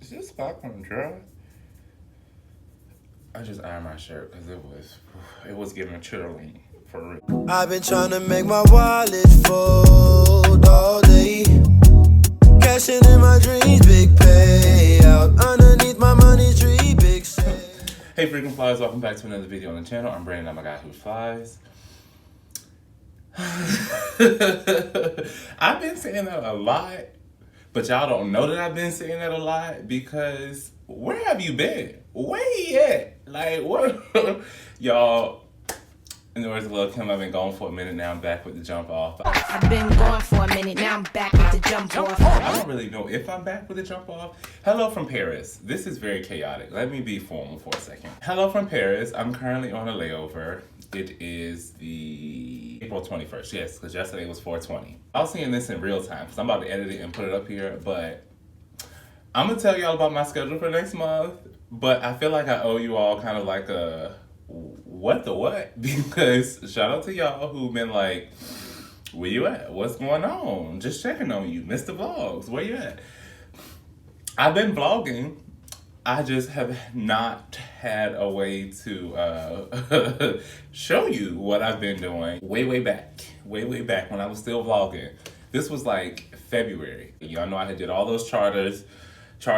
Is this popcorn dry? I just ironed my shirt because it was giving chilling for real. I've been trying to make my wallet fold all day. Cashing in my dreams, big payout. Underneath my money tree, big sale. Hey freaking flies, welcome back to another video on the channel. I'm Brandon, I'm a guy who flies. I've been saying that a lot, but y'all don't know that I've been saying that a lot because where have you been? Where you at? Like, what? Y'all, in the words of Lil Kim, I've been gone for a minute, now I'm back with the jump off. I've been gone for a minute, now I'm back with the jump off. I don't really know if I'm back with the jump off. Hello from Paris. This is very chaotic. Let me be formal for a second. Hello from Paris. I'm currently on a layover. It is the April 21st, yes, because yesterday was 4/20. I was seeing this in real time, because I'm about to edit it and put it up here, but I'm going to tell y'all about my schedule for next month, but I feel like I owe you all kind of like a what the what, because shout out to y'all who've been like, where you at? What's going on? Just checking on you. Missed the vlogs. Where you at? I've been vlogging. I just have not had a way to show you what I've been doing way back when I was still vlogging. This was like February. Y'all know I had did all those charter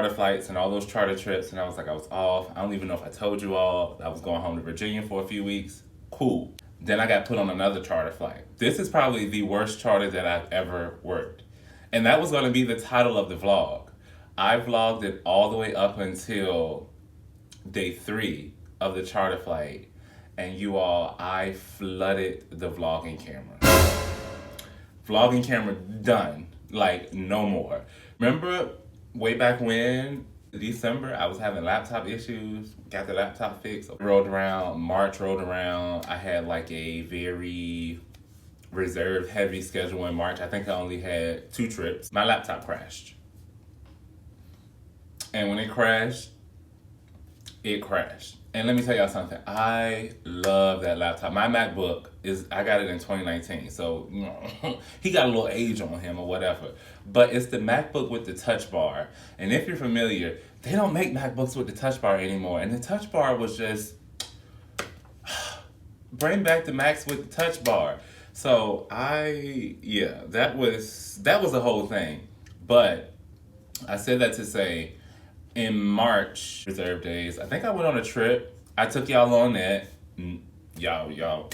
flights and all those charter trips, and I was off. I don't even know if I told you all. I was going home to Virginia for a few weeks. Cool. Then I got put on another charter flight. This is probably the worst charter that I've ever worked. And that was going to be the title of the vlog. I vlogged it all the way up until day 3 of the charter flight. And you all, I flooded the vlogging camera. Vlogging camera done. Like, no more. Remember way back when, December, I was having laptop issues, got the laptop fixed, March rolled around, I had like a very reserved heavy schedule in March. I think I only had 2 trips. My laptop crashed. And when it crashed, it crashed. And let me tell y'all something, I love that laptop. My MacBook I got it in 2019, so you know, he got a little age on him or whatever. But it's the MacBook with the touch bar. And if you're familiar, they don't make MacBooks with the touch bar anymore. And the touch bar was just, bring back the Macs with the touch bar. So that was the whole thing. But I said that to say, in March, reserve days, I think I went on a trip. I took y'all on that. Y'all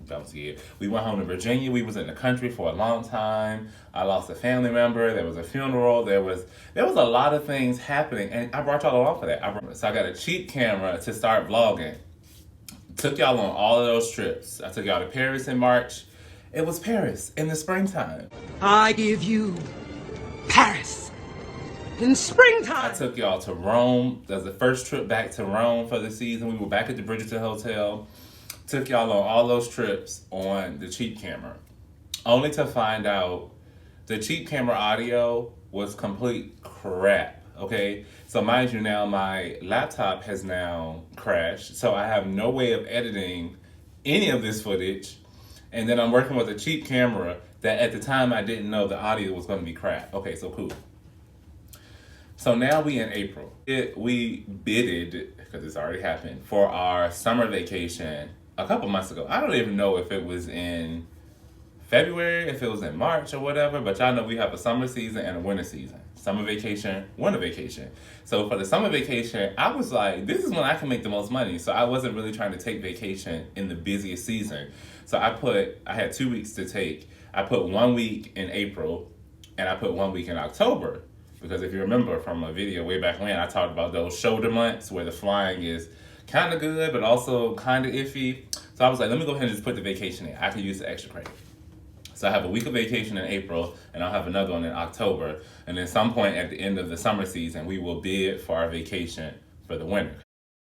don't see it. We went home to Virginia. We was in the country for a long time. I lost a family member. There was a funeral. There was a lot of things happening, and I brought y'all along for that. So I got a cheap camera to start vlogging. Took y'all on all of those trips. I took y'all to Paris in March. It was Paris in the springtime. I give you Paris in springtime. I took y'all to Rome. That was the first trip back to Rome for the season. We were back at the Bridgerton Hotel. Took y'all on all those trips on the cheap camera. Only to find out the cheap camera audio was complete crap, okay? So mind you now, my laptop has now crashed, so I have no way of editing any of this footage. And then I'm working with a cheap camera that at the time I didn't know the audio was gonna be crap. Okay, so cool. So now we in April. We bidded, because it's already happened, for our summer vacation a couple months ago. I don't even know if it was in February, if it was in March or whatever, but y'all know we have a summer season and a winter season. Summer vacation, winter vacation. So for the summer vacation, I was like, this is when I can make the most money. So I wasn't really trying to take vacation in the busiest season. So I had 2 weeks to take. I put 1 week in April and I put 1 week in October. Because if you remember from a video way back when, I talked about those shoulder months where the flying is kind of good, but also kind of iffy. So I was like, let me go ahead and just put the vacation in. I could use the extra credit. So I have a week of vacation in April, and I'll have another one in October. And at some point at the end of the summer season, we will bid for our vacation for the winter.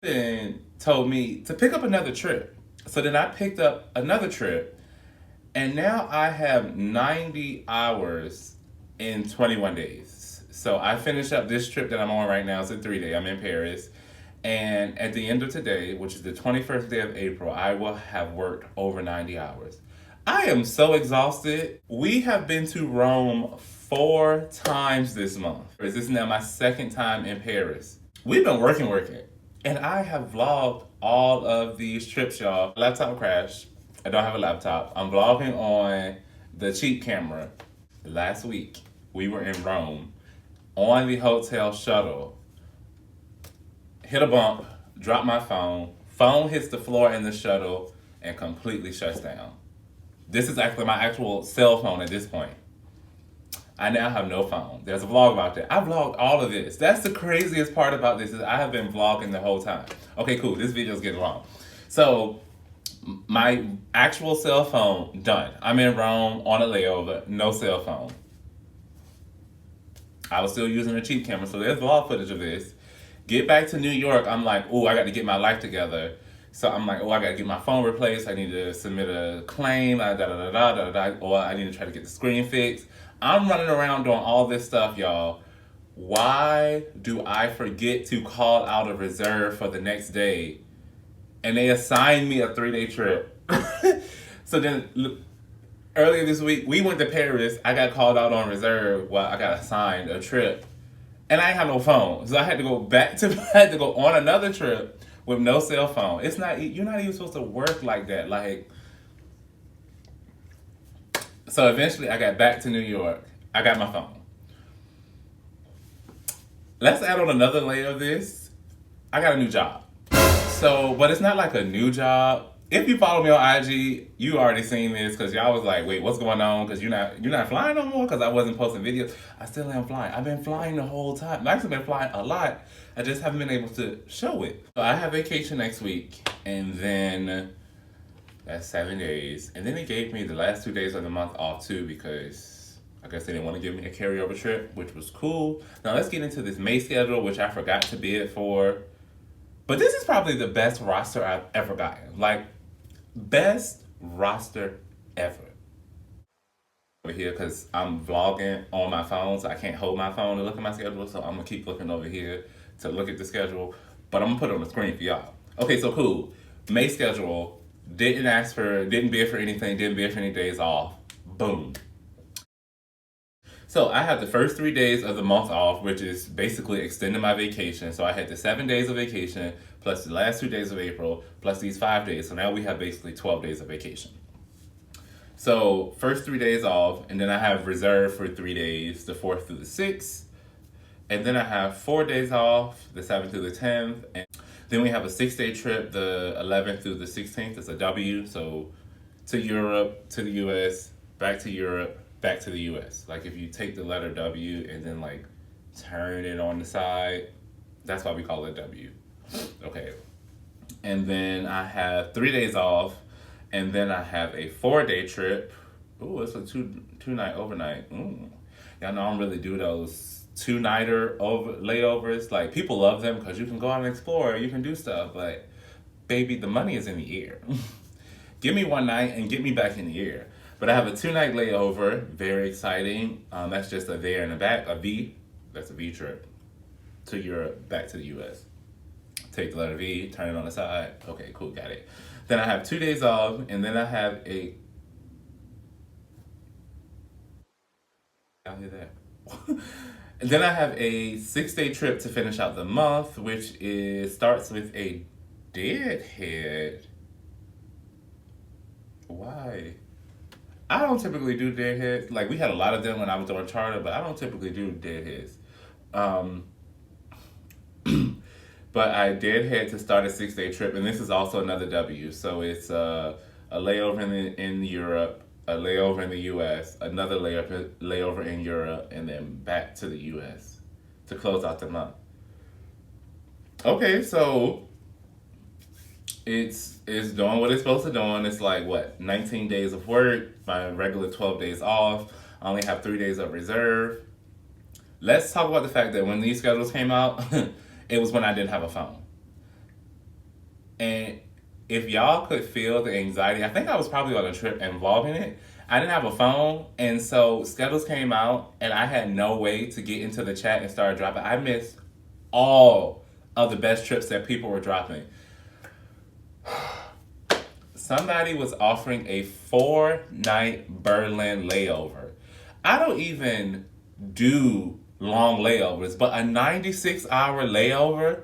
Then told me to pick up another trip. So then I picked up another trip, and now I have 90 hours in 21 days. So I finished up this trip that I'm on right now. It's a 3-day. I'm in Paris. And at the end of today, which is the 21st day of April, I will have worked over 90 hours. I am so exhausted. We have been to Rome 4 times this month. This is now my 2nd time in Paris. We've been working. And I have vlogged all of these trips, y'all. Laptop crashed. I don't have a laptop. I'm vlogging on the cheap camera. Last week, we were in Rome on the hotel shuttle. Hit a bump, dropped my phone. Phone hits the floor in the shuttle and completely shuts down. This is actually my actual cell phone at this point. I now have no phone. There's a vlog about that. I vlogged all of this. That's the craziest part about this is I have been vlogging the whole time. Okay, cool. This video's getting long. So, my actual cell phone, done. I'm in Rome on a layover, no cell phone. I was still using a cheap camera, so there's vlog footage of this. Get back to New York, I'm like, oh, I got to get my life together. So I'm like, oh, I got to get my phone replaced. I need to submit a claim, or I need to try to get the screen fixed. I'm running around doing all this stuff, y'all. Why do I forget to call out a reserve for the next day? And they assigned me a 3-day trip. So then, earlier this week, we went to Paris. I got called out on reserve. Well, I got assigned a trip. And I ain't have no phone. So I had to go I had to go on another trip with no cell phone. You're not even supposed to work like that. So eventually I got back to New York. I got my phone. Let's add on another layer of this. I got a new job. So, but it's not like a new job. If you follow me on IG, you already seen this because y'all was like, wait, what's going on? Because you're not flying no more because I wasn't posting videos. I still am flying. I've been flying the whole time. I've actually been flying a lot. I just haven't been able to show it. So I have vacation next week and then that's 7 days. And then they gave me the last 2 days of the month off too because I guess they didn't want to give me a carryover trip, which was cool. Now let's get into this May schedule, which I forgot to bid for. But this is probably the best roster I've ever gotten. Best roster ever. Over here, because I'm vlogging on my phone, so I can't hold my phone to look at my schedule, so I'm going to keep looking over here to look at the schedule. But I'm going to put it on the screen for y'all. Okay, so cool. May schedule, didn't bid for anything, didn't bid for any days off. Boom. So I have the first 3 days of the month off, which is basically extending my vacation. So I had the 7 days of vacation, plus the last 2 days of April, plus these 5 days. So now we have basically 12 days of vacation. So first 3 days off, and then I have reserved for 3 days, the 4th through the 6th. And then I have 4 days off, the 7th through the 10th. And then we have a 6-day trip, the 11th through the 16th. It's a W, so to Europe, to the US, back to Europe, back to the US. If you take the letter W and then turn it on the side, that's why we call it W. Okay. And then I have 3 days off, and then I have a 4-day trip. Ooh, it's a two-night overnight. Y'all know I don't really do those 2-nighter layovers. People love them because you can go out and explore, you can do stuff, but baby, the money is in the air. Give me 1 night and get me back in the air. But I have a 2-night layover, very exciting. That's just a there and a back, a V. That's a V trip to Europe, back to the US. Take the letter V, turn it on the side. Okay, cool, got it. Then I have 2 days off, and then I have a... Y'all hear that? And then I have a 6-day trip to finish out the month, which starts with a deadhead. Why? I don't typically do deadheads. We had a lot of them when I was on charter, but I don't typically do deadheads. But I deadhead to start a 6-day trip, and this is also another W. So it's a layover in Europe, a layover in the US, another layover in Europe, and then back to the US to close out the month. Okay, so it's doing what it's supposed to do. It's 19 days of work, my regular 12 days off. I only have 3 days of reserve. Let's talk about the fact that when these schedules came out, it was when I didn't have a phone. And if y'all could feel the anxiety, I think I was probably on a trip involving it. I didn't have a phone, and so schedules came out, and I had no way to get into the chat and start dropping. I missed all of the best trips that people were dropping. Somebody was offering a 4-night Berlin layover. I don't even do long layovers, but a 96-hour layover,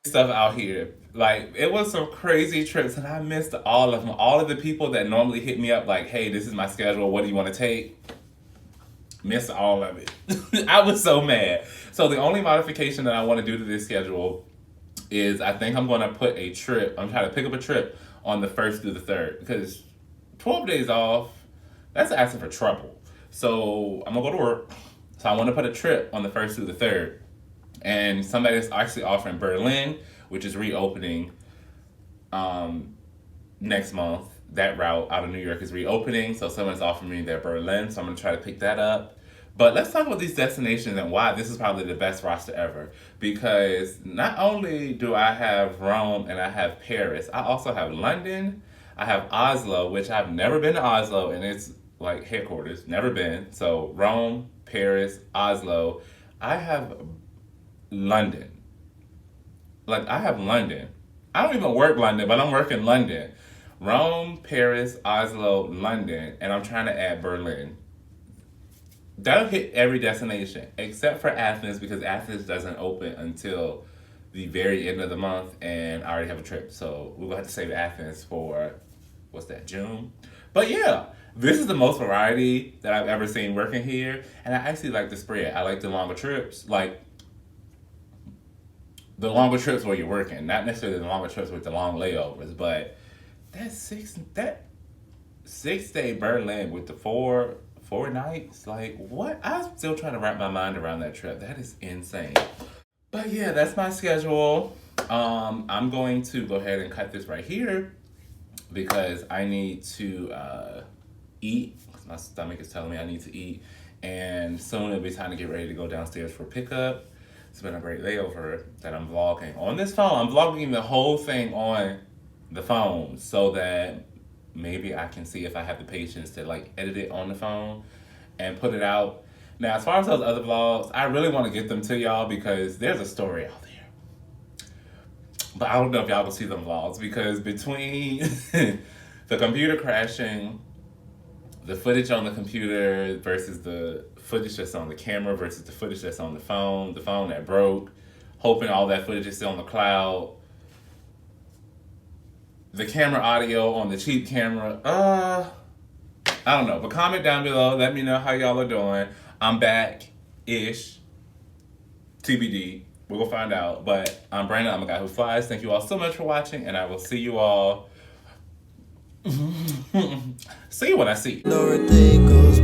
stuff out here. Like, it was some crazy trips, and I missed all of them. All of the people that normally hit me up like, hey, this is my schedule, what do you want to take? Missed all of it. I was so mad. So the only modification that I want to do to this schedule is I think I'm going to put a trip. I'm trying to pick up a trip on the 1st through the 3rd, because 12 days off, that's asking for trouble. So I'm going to go to work. So I want to put a trip on the 1st through the 3rd. And somebody is actually offering Berlin, which is reopening next month. That route out of New York is reopening, so someone's offering me their Berlin, so I'm going to try to pick that up. But let's talk about these destinations and why this is probably the best roster ever. Because not only do I have Rome and I have Paris, I also have London, I have Oslo, which I've never been to Oslo, and it's like headquarters, never been. So Rome, Paris, Oslo. I have London. Like, I have London. I don't even work London, but I'm working London. Rome, Paris, Oslo, London, and I'm trying to add Berlin. That'll hit every destination except for Athens, because Athens doesn't open until the very end of the month, and I already have a trip. So we're gonna have to save Athens for, what's that, June? But yeah, this is the most variety that I've ever seen working here, and I actually like the spread. I like the longer trips, like the longer trips where you're working, not necessarily the longer trips with the long layovers, but that 6-day Berlin with the four nights, like, what? I'm still trying to wrap my mind around that trip. That is insane. But yeah, that's my schedule. I'm going to go ahead and cut this right here because I need to eat. My stomach is telling me I need to eat, and soon it'll be time to get ready to go downstairs for pickup. It's been a great layover that I'm vlogging on this phone. I'm vlogging the whole thing on the phone so that maybe I can see if I have the patience to like edit it on the phone and put it out. Now, as far as those other vlogs, I really want to get them to y'all because there's a story out there. But I don't know if y'all will see them vlogs because between the computer crashing, the footage on the computer versus the footage that's on the camera versus the footage that's on the phone that broke, hoping all that footage is still on the cloud, the camera audio on the cheap camera, I don't know. But comment down below, let me know how y'all are doing. I'm back-ish, TBD. We're gonna find out. But I'm Brandon, I'm a guy who flies. Thank you all so much for watching, and I will see you all. See you when I see you. No, goes